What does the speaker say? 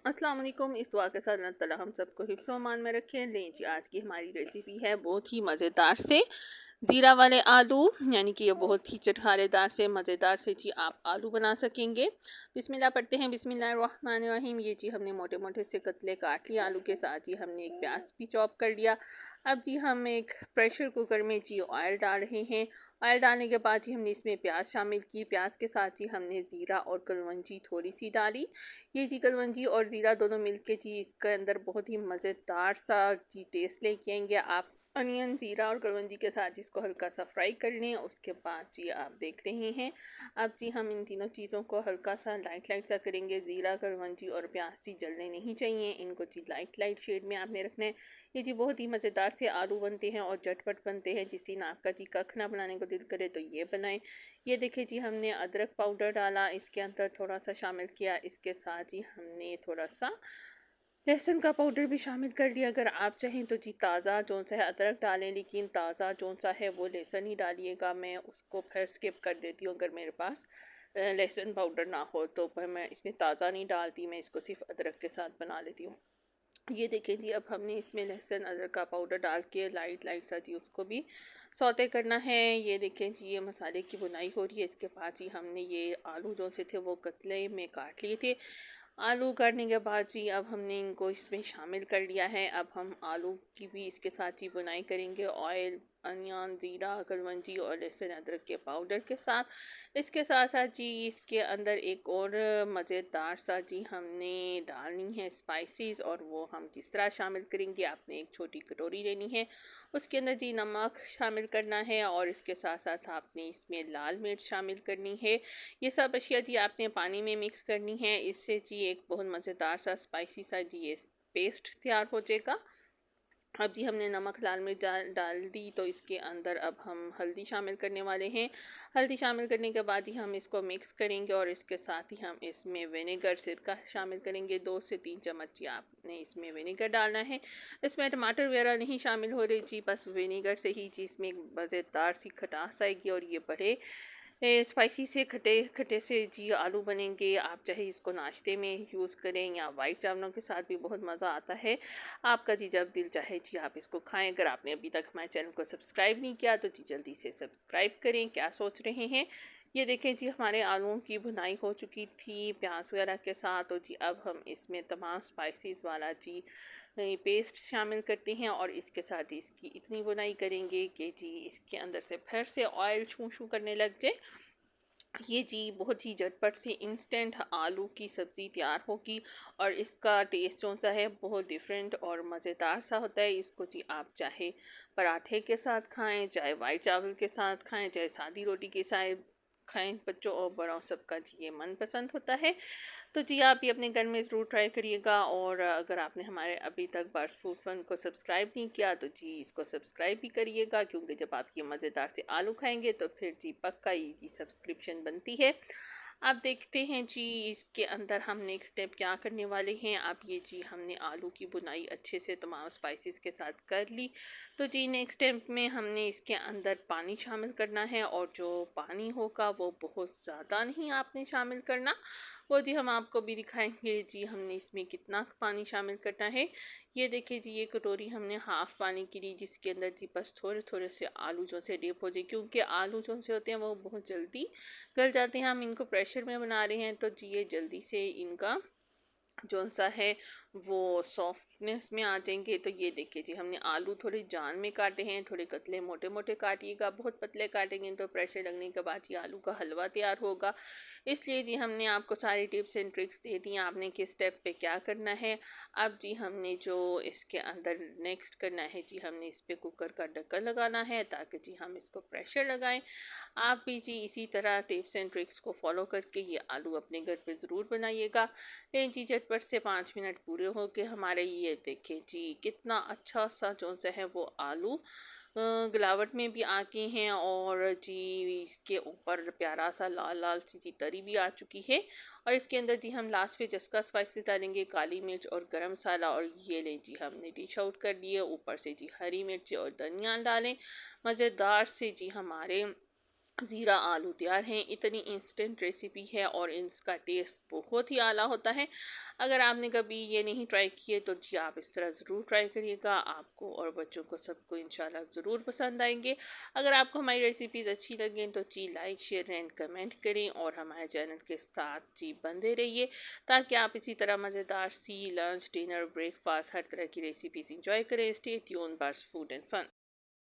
अस्सलाम वालेकुम। इस दुआ के साथ अल्लाह ताला हम सबको हिफ्ज़ व अमान में रखें। लें जी, आज की हमारी रेसिपी है बहुत ही मज़ेदार से ज़ीरा वाले आलू। यानी कि ये बहुत ही चटखारेदार से मज़ेदार से जी आप आलू बना सकेंगे। बिस्मिल्लाह पढ़ते हैं। बिस्मिल्लाहिर्रहमानिर्रहीम। ये जी हमने मोटे मोटे से कतले काट लिए आलू के साथ। जी हमने एक प्याज भी चॉप कर लिया। अब जी हम एक प्रेशर कुकर में जी ऑयल डाल रहे हैं। ऑयल डालने के बाद जी हमने इसमें प्याज शामिल की। प्याज के साथ जी हमने ज़ीरा और कलवंजी थोड़ी सी डाली। ये जी कलवंजी और ज़ीरा दोनों मिलके जी इसके अंदर बहुत ही मज़ेदार सा जी टेस्ट लेके आएंगे। आप अनियन ज़ीरा और कलवंजी के साथ इसको हल्का सा फ्राई कर लें। उसके बाद जी आप देख रहे हैं, अब जी हम इन तीनों चीज़ों को हल्का सा लाइट लाइट सा करेंगे। ज़ीरा कलवंजी और प्याज जी जलने नहीं चाहिए, इनको जी लाइट लाइट शेड में आपने रखना है। ये जी बहुत ही मज़ेदार से आलू बनते हैं और झटपट बनते हैं। जिस दिन आपका जी कख ना बनाने को दिल करे तो ये बनाएं। ये देखिए जी हमने अदरक पाउडर डाला, इसके अंदर थोड़ा सा शामिल किया। इसके साथ जी हमने थोड़ा सा लहसुन का पाउडर भी शामिल कर लिया। अगर आप चाहें तो जी ताज़ा जो सा है अदरक डालें, लेकिन ताज़ा जो सा है वो लहसुन ही डालिएगा। मैं उसको फिर स्किप कर देती हूँ अगर मेरे पास लहसुन पाउडर ना हो तो। पर मैं इसमें ताज़ा नहीं डालती, मैं इसको सिर्फ अदरक के साथ बना लेती हूँ। ये देखें जी, अब हमने इसमें लहसुन अदरक का पाउडर डाल के लाइट लाइट सा जी उसको भी सौते करना है। ये देखें जी, ये मसाले की बुनाई हो रही है। इसके बाद जी हमने ये आलू जो से थे वो कतले में काट लिए थे। आलू काटने के बाद जी अब हमने इनको इसमें शामिल कर लिया है। अब हम आलू की भी इसके साथ ही बुनाई करेंगे। ऑयल, अनियन, ज़ीरा, कलवंजी और लहसुन अदरक के पाउडर के साथ। इसके साथ साथ जी इसके अंदर एक और मज़ेदार सा जी हमने डालनी है स्पाइसेस, और वो हम किस तरह शामिल करेंगे। आपने एक छोटी कटोरी लेनी है, उसके अंदर जी नमक शामिल करना है और इसके साथ साथ आपने इसमें लाल मिर्च शामिल करनी है। ये सब अशिया जी आपने पानी में मिक्स करनी है। इससे जी एक बहुत मज़ेदार सा स्पाइसी सा जी ये पेस्ट तैयार हो जाएगा। अब जी हमने नमक लाल मिर्च डाल डाल दी, तो इसके अंदर अब हम हल्दी शामिल करने वाले हैं। हल्दी शामिल करने के बाद ही हम इसको मिक्स करेंगे और इसके साथ ही हम इसमें विनेगर सिरका शामिल करेंगे। 2 से 3 चम्मच जी आपने इसमें विनेगर डालना है। इसमें टमाटर वगैरह नहीं शामिल हो रही जी, बस विनेगर से ही जी इसमें एक मज़ेदार सी खटास आएगी और ये बड़े स्पाइसी से खटे खटे से जी आलू बनेंगे। आप चाहे इसको नाश्ते में यूज़ करें या वाइट चावलों के साथ भी बहुत मज़ा आता है। आपका जी जब दिल चाहे जी आप इसको खाएं। अगर आपने अभी तक हमारे चैनल को सब्सक्राइब नहीं किया तो जी जल्दी से सब्सक्राइब करें। क्या सोच रहे हैं। ये देखें जी हमारे आलूओं की भुनाई हो चुकी थी प्याज वगैरह के साथ। तो जी अब हम इसमें तमाम स्पाइसेस वाला जी पेस्ट शामिल करते हैं और इसके साथ ही इसकी इतनी बुनाई करेंगे कि जी इसके अंदर से फिर से ऑयल छू छू करने लग जाए। ये जी बहुत ही झटपट से इंस्टेंट आलू की सब्ज़ी तैयार होगी और इसका टेस्ट जो सा है बहुत डिफरेंट और मज़ेदार सा होता है। इसको जी आप चाहे पराठे के साथ खाएं, चाहे वाइट चावल के साथ खाएं, चाहे सादी रोटी के साथ खाएं। बच्चों और बड़ों सबका जी ये मनपसंद होता है। तो जी आप ये अपने घर में ज़रूर ट्राई करिएगा। और अगर आपने हमारे अभी तक बर्ड्स फूड फन को सब्सक्राइब नहीं किया तो जी इसको सब्सक्राइब भी करिएगा, क्योंकि जब आप ये मज़ेदार से आलू खाएंगे तो फिर जी पक्का ये जी सब्सक्रिप्शन बनती है। आप देखते हैं जी इसके अंदर हम नेक्स्ट स्टेप क्या करने वाले हैं। आप ये जी हमने आलू की बुनाई अच्छे से तमाम स्पाइसेस के साथ कर ली। तो जी नेक्स्ट स्टेप में हमने इसके अंदर पानी शामिल करना है, और जो पानी होगा वो बहुत ज़्यादा नहीं आपने शामिल करना। वो जी हम आपको भी दिखाएंगे जी हमने इसमें कितना पानी शामिल करना है। ये देखिए जी, ये कटोरी हमने हाफ़ पानी की ली, जिसके अंदर जी बस थोड़े थोड़े से आलू जो से डिप हो जाए, क्योंकि आलू जो से होते हैं वो बहुत जल्दी गल जाते हैं। हम इनको प्रेशर में बना रहे हैं तो जी ये जल्दी से इनका जो सा है वो सॉफ्टनेस में आ जाएंगे। तो ये देखिए जी हमने आलू थोड़े जान में काटे हैं, थोड़े कतले मोटे मोटे काटिएगा। बहुत पतले काटेंगे तो प्रेशर लगने के बाद ये आलू का हलवा तैयार होगा। इसलिए जी हमने आपको सारी टिप्स एंड ट्रिक्स दे दी, आपने किस स्टेप पे क्या करना है। अब जी हमने जो इसके अंदर नेक्स्ट करना है जी, हमने इस पर कुकर का ढक्कन लगाना है ताकि जी हम इसको प्रेशर लगाएं। आप भी जी इसी तरह टिप्स एंड ट्रिक्स को फॉलो करके ये आलू अपने घर पे ज़रूर बनाइएगा। लेकिन जी झटपट से 5 मिनट पूरे हो के हमारे ये देखें जी कितना अच्छा सा जो सा है वो आलू गिलावट में भी आ गए हैं, और जी इसके ऊपर प्यारा सा लाल लाल सी जी तरी भी आ चुकी है। और इसके अंदर जी हम लास्ट पे जस्का स्पाइसेस डालेंगे, काली मिर्च और गरम मसाला। और ये लें जी हमने डिश आउट कर लिए। ऊपर से जी हरी मिर्च और धनिया डालें। मज़ेदार से जी हमारे ज़ीरा आलू तैयार हैं। इतनी इंस्टेंट रेसिपी है और इसका टेस्ट बहुत ही आला होता है। अगर आपने कभी ये नहीं ट्राई किए तो जी आप इस तरह ज़रूर ट्राई करिएगा, आपको और बच्चों को सबको इंशाल्लाह ज़रूर पसंद आएंगे। अगर आपको हमारी रेसिपीज़ अच्छी लगें तो जी लाइक शेयर एंड कमेंट करें और हमारे चैनल के साथ जी बंदे रहिए, ताकि आप इसी तरह मज़ेदार सी लंच डिनर ब्रेकफास्ट हर तरह की रेसिपीज़ इंजॉय करें। स्टे ट्यून बर्स फूड एंड फन।